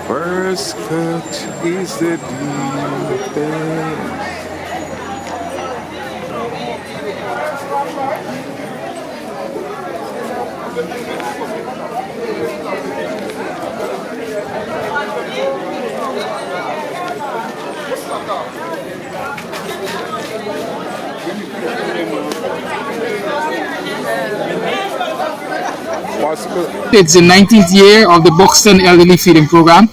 First cut is the deepest. It's the 19th year of the Buxton Elderly Feeding Program.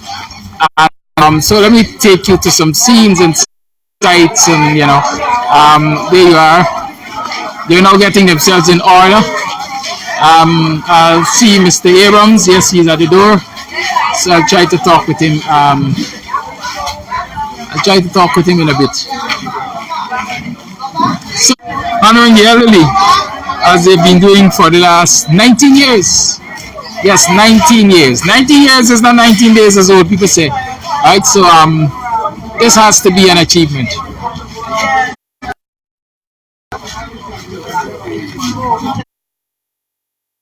So let me take you to some scenes and sites, and there you are. They're now getting themselves in order. I'll see Mr. Abrams. Yes, he's at the door. So I'll try to talk with him. I'll try to talk with him in a bit. So, honoring the elderly, as they've been doing for the last 19 years. Yes, 19 years. 19 years is not 19 days, as old people say. Right? So this has to be an achievement.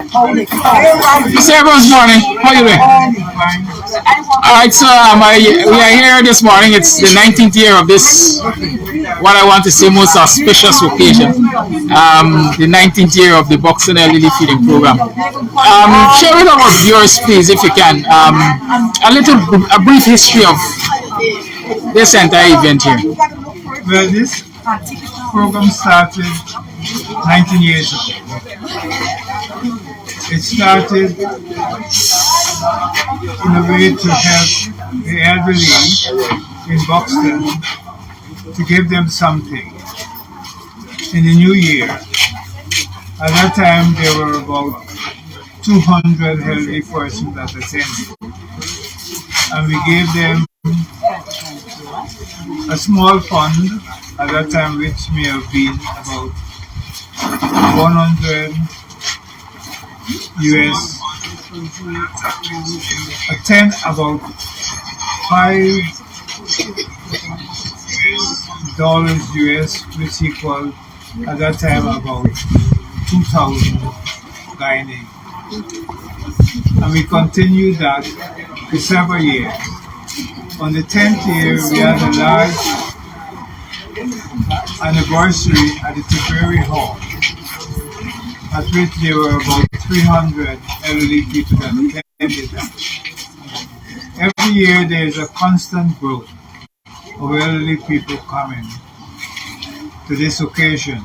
Mr. Abrams, morning. How are you doing? Alright, so we are here this morning. It's the 19th year of this, what I want to say, most auspicious occasion. The 19th year of the Buxton Elderly Feeding Program. Share with our viewers, please, if you can, a brief history of this entire event here. Well, this program started 19 years ago. It started in a way to help the elderly in Buxton, to give them something in the new year. At that time, there were about 200 elderly persons that attended, and we gave them a small fund at that time, which may have been about 100 US, about $5 US, which equal at that time about 2,000 Guinean. And we continued that for several years. On the 10th year, we had a large anniversary at the Tipperary Hall, at which there were about 300 elderly people that attended that. Every year there is a constant growth of elderly people coming to this occasion.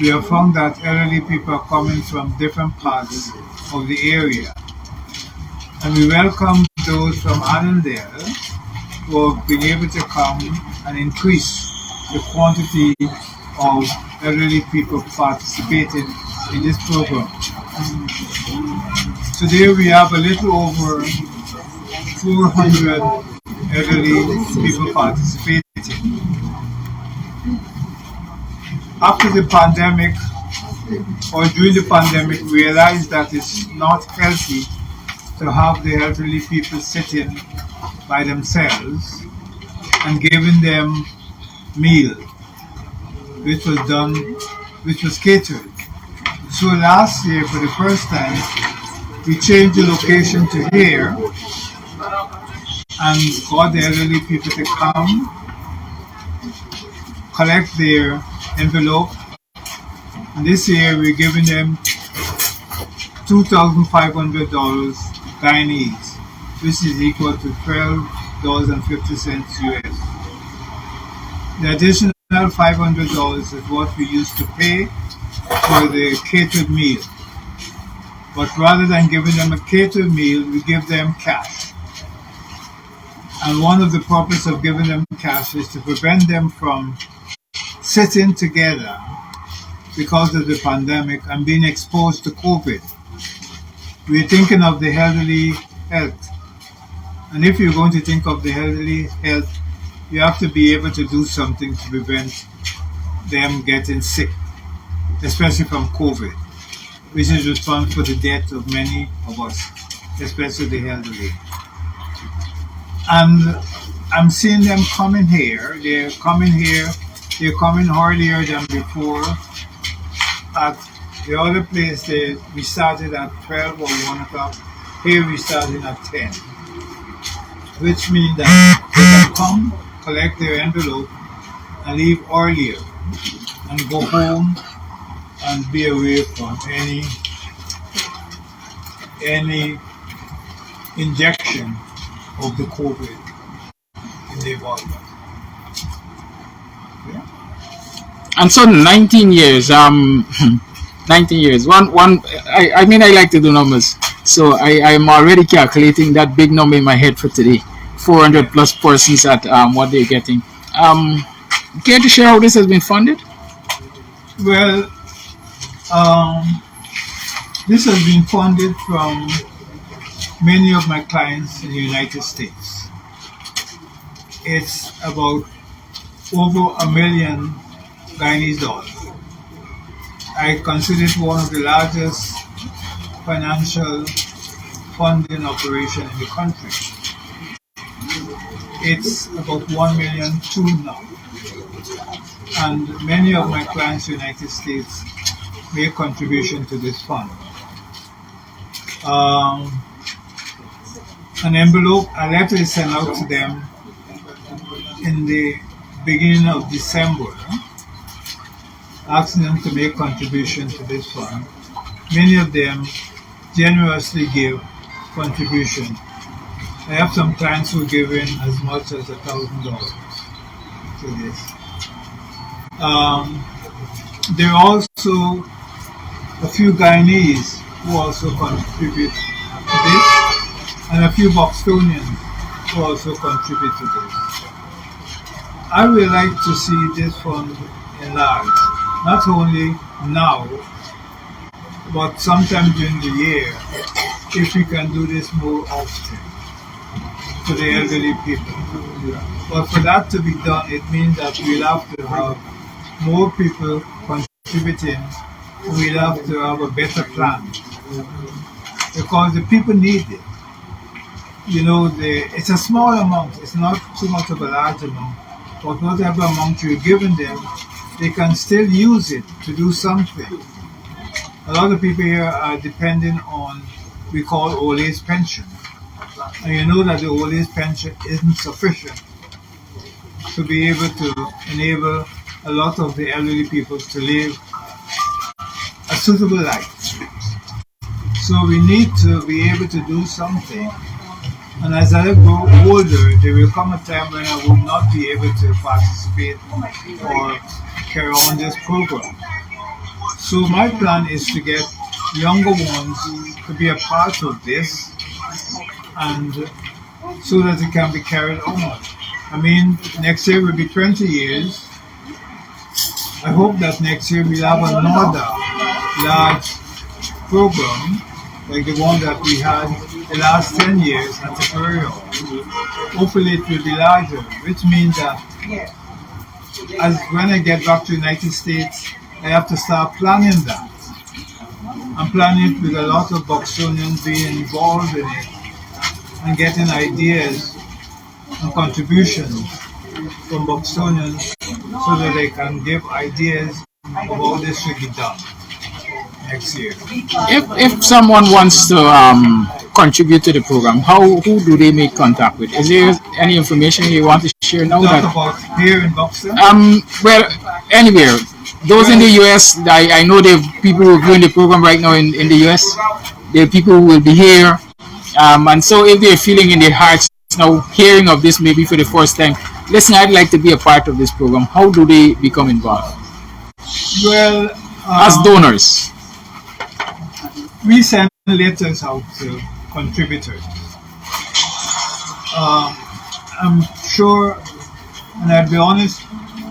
We have found that elderly people are coming from different parts of the area, and we welcome those from Annandale who have been able to come and increase the quantity of elderly people participating in this program. Today we have a little over 400 elderly people participating. After the pandemic, or during the pandemic, we realized that it's not healthy to have the elderly people sitting by themselves and giving them meal, which was catered. So last year, for the first time, we changed the location to here and got the elderly people to come, collect their envelope. And this year, we're giving them $2,500 Guineas, which is equal to $12.50 US. The additional $500 is what we used to pay for the catered meal. But rather than giving them a catered meal, we give them cash. And one of the purposes of giving them cash is to prevent them from sitting together because of the pandemic and being exposed to COVID. We're thinking of the elderly health. And if you're going to think of the elderly health, you have to be able to do something to prevent them getting sick, especially from COVID, which is responsible for the death of many of us, especially the elderly. And I'm seeing them coming here. They're coming here. They're coming earlier than before. At the other place, we started at 12 or 1 o'clock. Here we started at 10, which means that they can come, collect their envelope, and leave earlier and go home and be away from any injection of the COVID in their body. Yeah. And so 19 years, 19 years. I mean, I like to do numbers. So I'm already calculating that big number in my head for today. 400 plus persons at what they're getting. Care to share how this has been funded? Well, this has been funded from many of my clients in the United States. It's about over $1 million Guyanese dollars. I consider it one of the largest financial funding operation in the country. It's about 1 million too now. And many of my clients in the United States make contribution to this fund. An envelope, a letter is sent out to them in the beginning of December, asking them to make contribution to this fund. Many of them generously give contribution. I have some clients who give in as much as $1,000 to this. There are also a few Guyanese who also contribute to this, and a few Bostonians who also contribute to this. I would like to see this fund enlarged, not only now, but sometime during the year, if we can do this more often to the elderly people. But for that to be done, it means that we'll have to have more people contributing. We'll have to have a better plan because the people need it. You know, it's a small amount. It's not too much of a large amount. But whatever amount you're giving them, they can still use it to do something. A lot of people here are depending on we call old age pension. And you know that the old age pension isn't sufficient to be able to enable a lot of the elderly people to live a suitable life. So we need to be able to do something. And as I grow older, there will come a time when I will not be able to participate or carry on this program. So my plan is to get younger ones to be a part of this, and so that it can be carried on. I mean, next year will be 20 years. I hope that next year we'll have another large program like the one that we had the last 10 years at Superior. Hopefully it will be larger, which means that as when I get back to the United States, I have to start planning that. I'm planning it with a lot of Bostonians being involved in it and getting ideas and contributions from Bostonians so that they can give ideas of how this should be done next year. If someone wants to contribute to the program, who do they make contact with? Is there any information you want to share now? Talk about here in Boston? Well, anywhere. Those in the US, I know there are people who are doing the program right now in the US. There are people who will be here. And so if they're feeling in their hearts now, hearing of this maybe for the first time, listen, I'd like to be a part of this program. How do they become involved? Well, as donors, we send letters out to contributors. I'm sure, and I'll be honest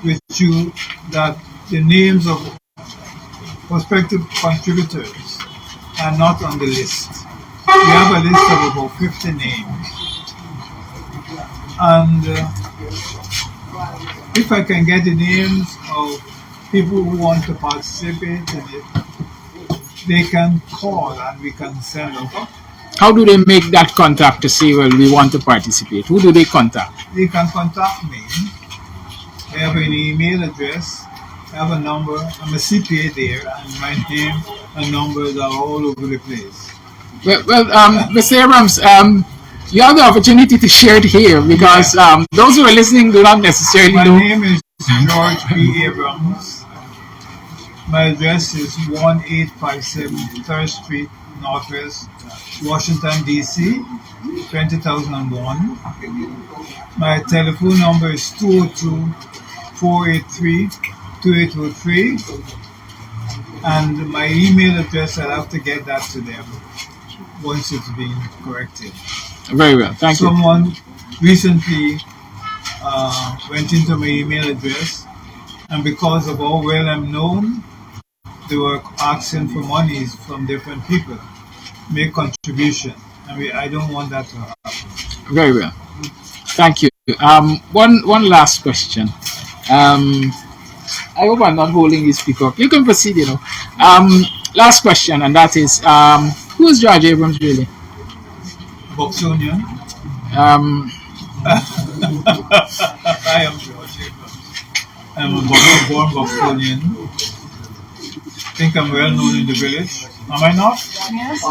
with you, that the names of prospective contributors are not on the list. We have a list of about 50 names. And if I can get the names of people who want to participate in it, they can call and we can send them. How do they make that contact to say, well, we want to participate? Who do they contact? They can contact me. I have an email address. I have a number. I'm a CPA there, and my name and numbers are all over the place. Well, Mr. Abrams, you have the opportunity to share it here because those who are listening do not necessarily My know. name is George P. Abrams. My address is 1857 3rd Street, Northwest, Washington, D.C., 20001. My telephone number is 202-483-2803. And my email address, I'll have to get that to them once it's been corrected. Very well, thank you. Someone recently went into my email address, and because of how well I'm known, they were asking for monies from different people, make contribution. I don't want that to happen. Very well, thank you. One last question. I hope I'm not holding you speaker up. You can proceed, last question, and that is, who is George Abrams really? Boxonian. I am George Abrams. I'm a born Boxonian. I think I'm well known in the village. Am I not? Yes.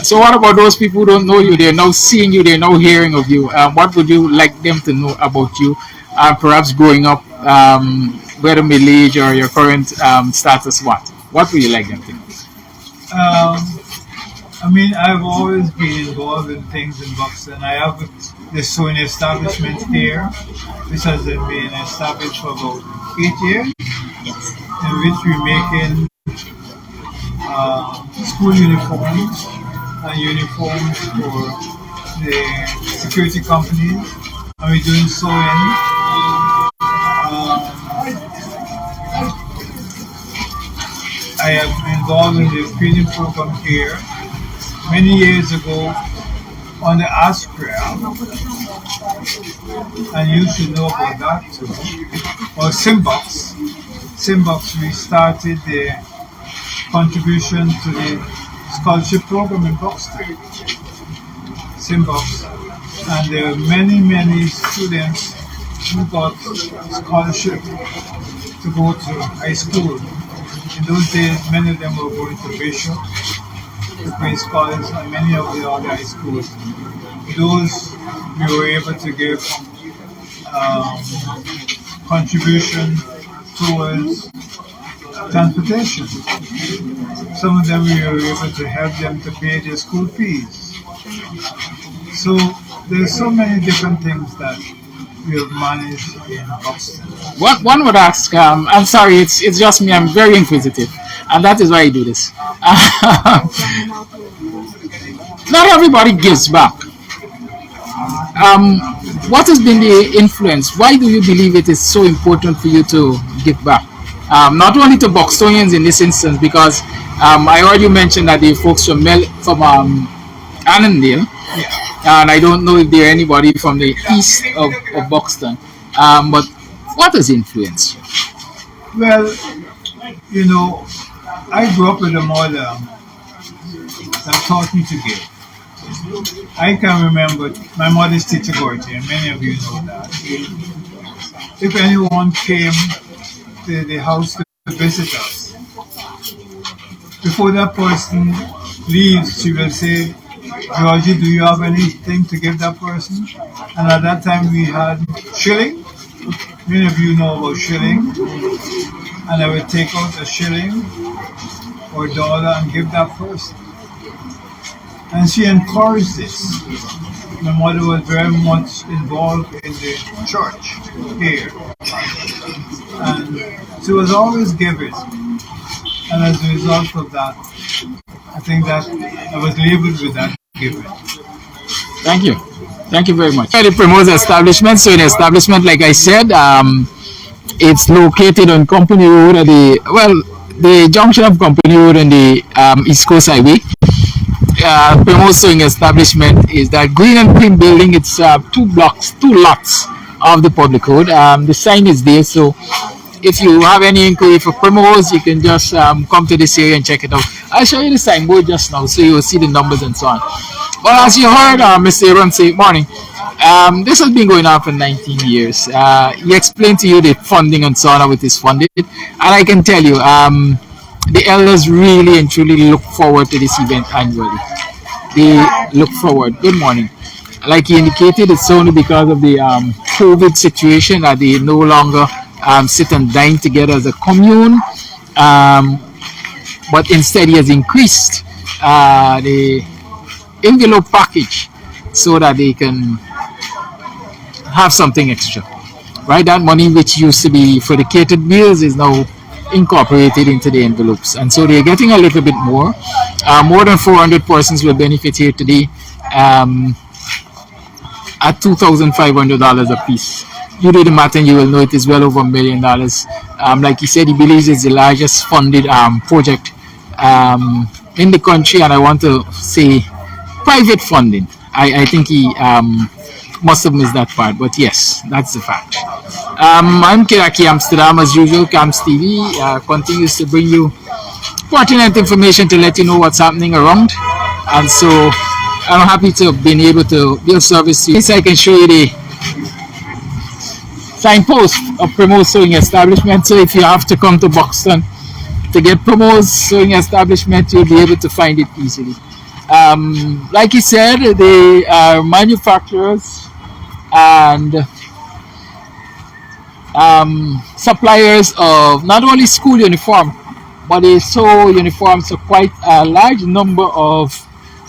So what about those people who don't know you? They're now seeing you, they're now hearing of you. What would you like them to know about you? Perhaps growing up, whether middle age or your current status, what would you like them to know? I've always been involved in things in Buxton. I have the sewing establishment here, which has been established for about 8 years, in which we're making school uniforms and uniforms for the security companies, and we're doing sewing. I have been involved in the feeding program here many years ago on the ASPRA, and you should know about that too. Or Simbox. Simbox, we started the contribution to the scholarship program in Buxton. Simbox. And there are many students who got scholarship to go to high school. In those days, many of them were going to Bishop, to Queen's College, and many of the other high schools. Those we were able to give contribution towards transportation. Some of them we were able to help them to pay their school fees. So there's so many different things that we have managed in Buxton. One would ask, I'm sorry, it's just me, I'm very inquisitive, and that is why I do this. Not everybody gives back. What has been the influence? Why do you believe it is so important for you to give back? Not only to Buxtonians in this instance, because I heard you mention that the folks from Annandale, and I don't know if there are anybody from the east of Buxton, but what has influenced you? Well, I grew up with a mother that taught me to give. I can remember my mother's teacher Gorty, and many of you know that. If anyone came to the house to visit us, before that person leaves, she will say, Georgie, do you have anything to give that person? And at that time we had shilling. Many of you know about shilling. And I would take out a shilling or dollar and give that person. And she encouraged this. My mother was very much involved in the church here. And she was always giving. And as a result of that, I think that I was labeled with that giving. Thank you. Thank you very much. The Primrose establishment. So, in establishment, like I said, it's located on Company Road at the junction of Company Road and the East Coast Highway. Primrose Sewing Establishment is that green and pink building. It's two lots of the public road. The sign is there, so if you have any inquiry for promos, you can just come to this area and check it out. I'll show you the signboard just now so you'll see the numbers and so on. Well, as you heard Mr. Aaron say, morning, this has been going on for 19 years. He explained to you the funding and so on, how it is funded. And I can tell you, the elders really and truly look forward to this event annually. They look forward. Good morning. Like he indicated, it's only because of the COVID situation that they no longer sit and dine together as a commune. But instead, he has increased the envelope package so that they can have something extra. Right? That money which used to be for the catered meals is now incorporated into the envelopes. And so they're getting a little bit more. More than 400 persons will benefit here today at $2,500 a piece. You do the math and you will know it is well over $1 million. Like he said, he believes it's the largest funded project in the country, and I want to say private funding. I think he must have missed that part, but yes, that's the fact. I'm Kiraki Amsterdam, as usual. Camps TV continues to bring you pertinent information to let you know what's happening around, and so I'm happy to have been able to be of service to you. So I can show you the signpost of Promos Sewing Establishment. So if you have to come to Buxton to get Promos Sewing Establishment, you'll be able to find it easily. Like he said, they are manufacturers and suppliers of not only school uniform, but they sew uniforms for quite a large number of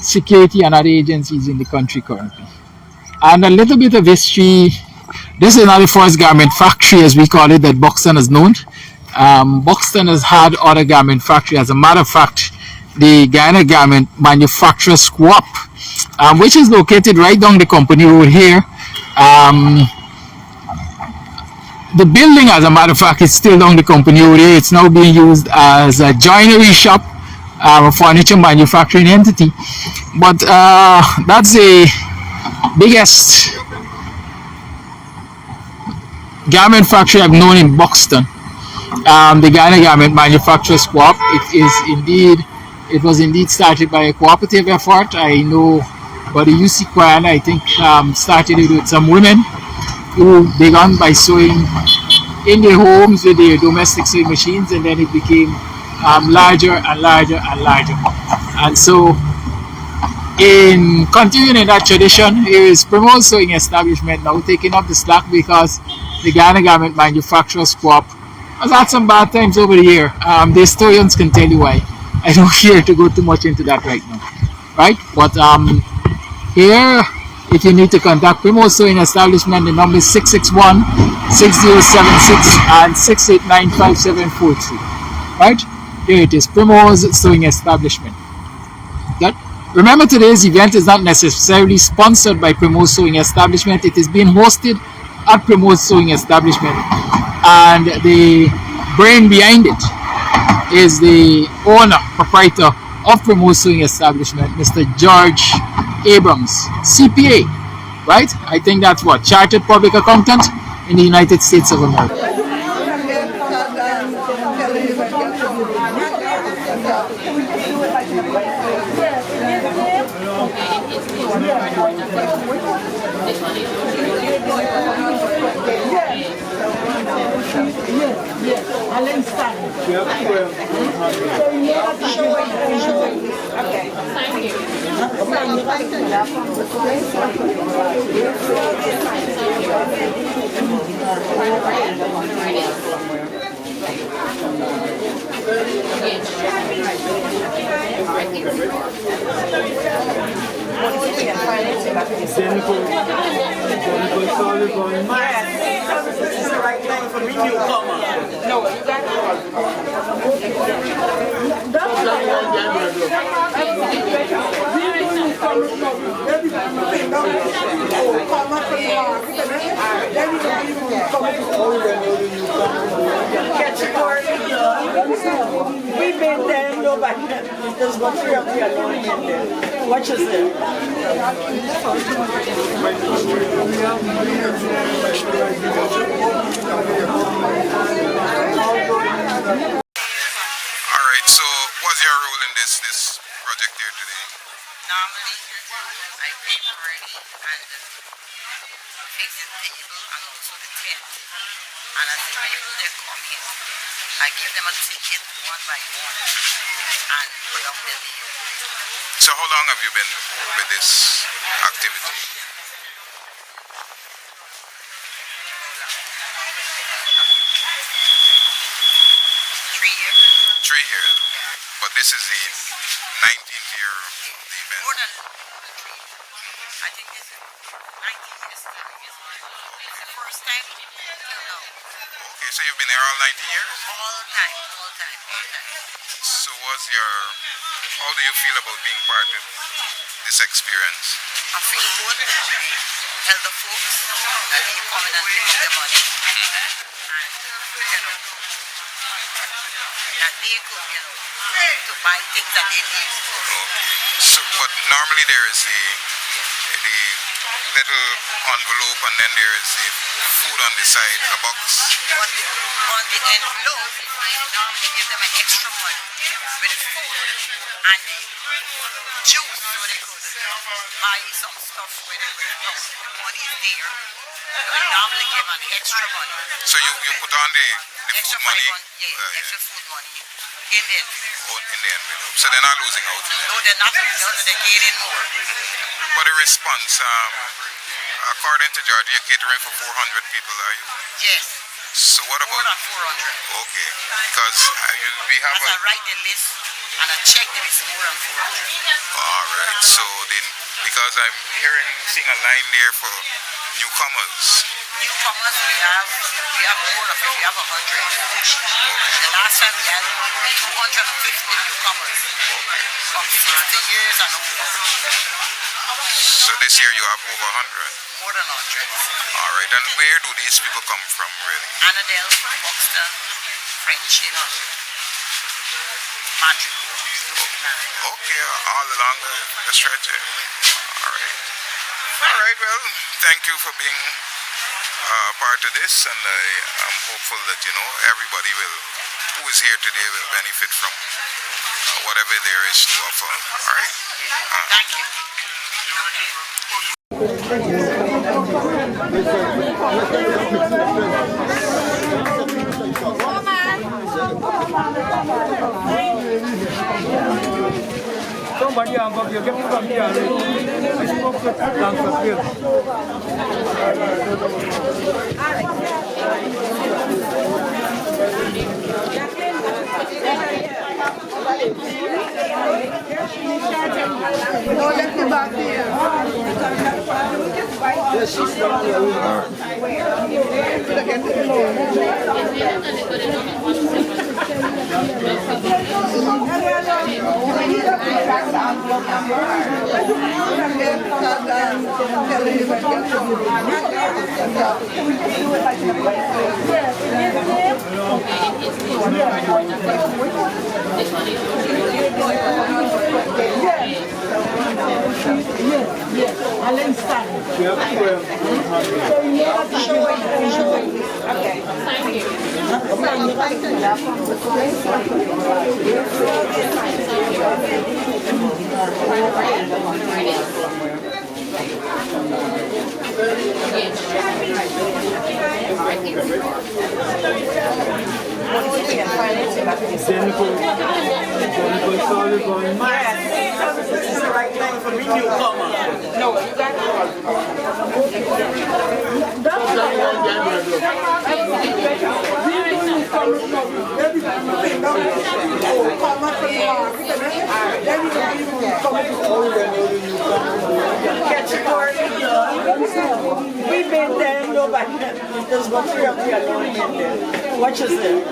security and other agencies in the country currently. And a little bit of history. This is not the first garment factory, as we call it, that Buxton has known. Buxton has had other garment factories. As a matter of fact, the Guyana Garment Manufacturers Co-op, which is located right down the company road here. The building, as a matter of fact, is still down the company road here. It's now being used as a joinery shop, a furniture manufacturing entity. But that's the biggest garment factory I've known in Buxton. The Guyana Garment Manufacturers Co-op. It was indeed started by a cooperative effort. I know, but the UC Guyana, I think, started it with some women who began by sewing in their homes with their domestic sewing machines, and then it became larger and larger and larger. And so, in continuing in that tradition, here is Promos Sewing Establishment now taking up the slack, because the Guyana Garment Manufacturers Co-op has had some bad times over the year. The historians can tell you why. I don't care to go too much into that right now. Right? But here, if you need to contact Promos Sewing Establishment, the number is 661-6076 and 689-5743. Right? Here it is, Promos Sewing Establishment. Good? Remember, today's event is not necessarily sponsored by Promos Sewing Establishment. It is being hosted at Promos Sewing Establishment, and the brain behind it is the owner, proprietor of Promos Sewing Establishment, Mr. George Abrams, CPA, right? I think that's what, Chartered Public Accountant in the United States of America. We've been there. nobody. There's about 3 of you alone in there. Watch us there. All right. So, what's your role in this project here today? Normally, I pay for it and fix the table and also the tent. And as the people they come in, I give them a ticket one by one and put on their name. So, how long have you been with this activity? 3 years. 3 years. But this is the 19th year of the event. More than 3 years. I think this is 19 years. It's the first time till now. Okay, so you've been here all 19 years? All time. So how do you feel about being part of this experience? I feel good. Tell the folks that they come in and pick up the money and, that they could, to buy things that they need. So, but normally there is the little envelope and then there is the food on the side, a box. But on the envelope, normally give them an extra money with the food and the juice so they could buy some stuff where they could come. The money is there. We normally give an extra money. So you put on the Extra food money? extra food money in the envelope. Oh, in the envelope. So they're not losing out. No, they're not losing, they're gaining more. But the response, according to George, you're catering for 400 people, are you? Yes, So what more about? than 400. Okay, because we have As I write the list and I check the list, more than 400. All right. So then, because I'm seeing a line there for newcomers. Newcomers, we have more of it, we have 100. The last time we had 250 newcomers from 60 years and over. So this year you have over 100. More than 100. All right. And where do these people come from, really? Annandale, Buxton, French, Madrid. Okay, all along the stretch here. All right. All right. Well, thank you for being part of this, and I'm hopeful that everybody who is here today will benefit from whatever there is to offer. All right. Thank you. Somebody I'm going to get from here. I spoke to Lancer here. No, let me back here. Yes, she's not This is the right time for me newcomer. No, you got we've been there, nobody. There's about 3 of you alone in there. Watch us there.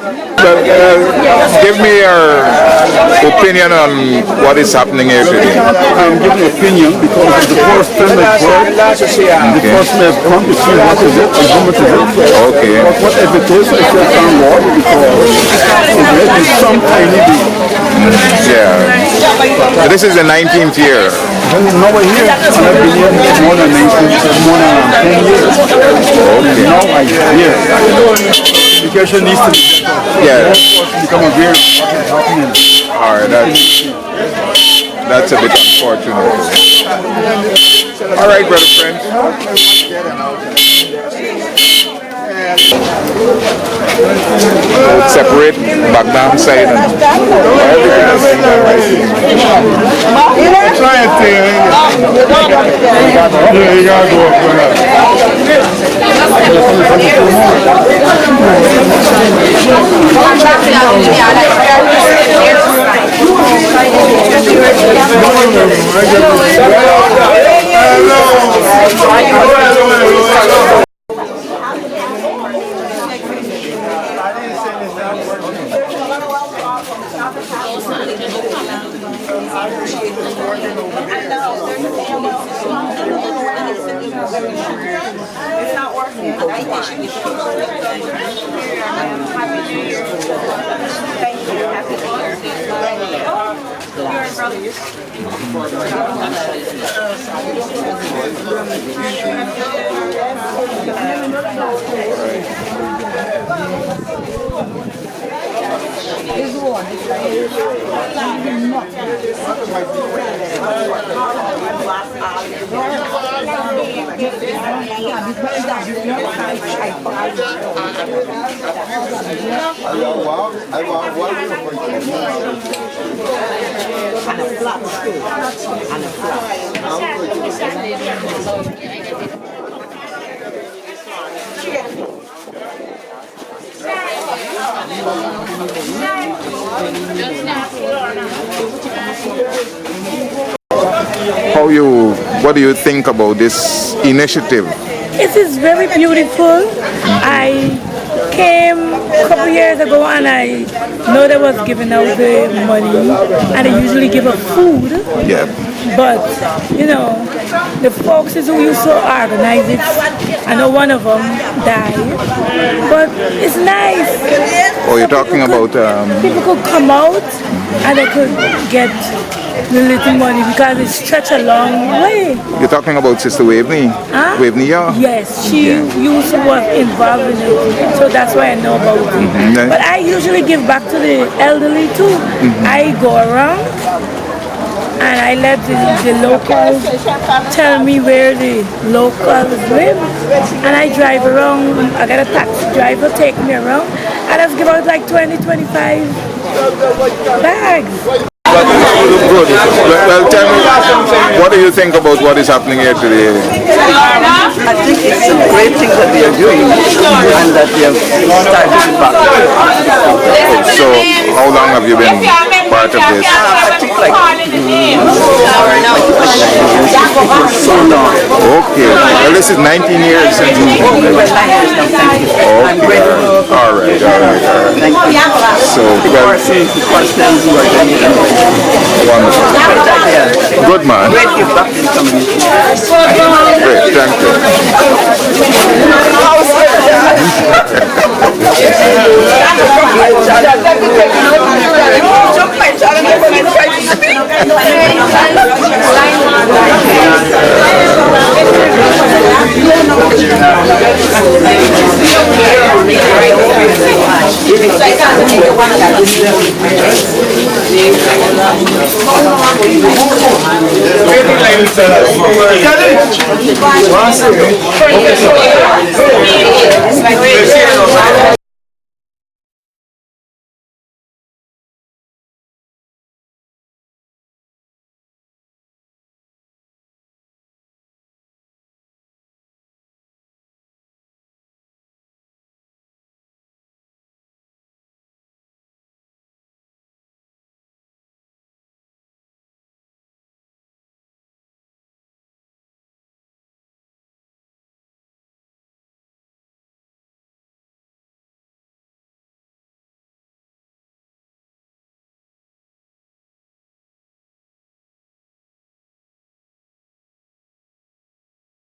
Well, give me your opinion on what is happening here today. I'm giving opinion because it's the first time I've heard, the first time I've come to see what is it and how much is it. Okay. But whatever it is, I said thank God because it is some tiny bit. Yeah. This is the 19th year. Now we're here, and I've been here more than 10 years. Okay. Now I'm here. Education needs to be become aware of what is happening. All right, that's a bit unfortunate. All right, brother friend. Separate Bagnam side and Try it there. Yeah, you gotta go up for that. What do you think about this initiative? It is very beautiful. I came a couple years ago and I know they was giving out the money and they usually give out food. Yeah. But, you know, the folks who used to organize it, I know one of them died. But it's nice. Oh, you're talking about... People could come out and they could get the little money because it stretched a long way. You're talking about Sister Waveney? Huh? Waveney, yeah? Yes, she used to was involved in it, so that's why I know about it. But I usually give back to the elderly too. I go around and I let the locals tell me where the locals live, and I drive around. I got a taxi driver take me around, and I just give out like 20-25 bags. Good. Well, tell me, what do you think about what is happening here today? I think it's a great thing that they are doing and that they have started back. So, how long have you been part of this? I think like so long. Okay. Well, this is 19 years since you... Well, 9 years now, thank you. I'm grateful. All right. Thank you. So, well, The first time you are doing it. wonderful. Yeah. Good man. Great give back to the community. Great, thank you.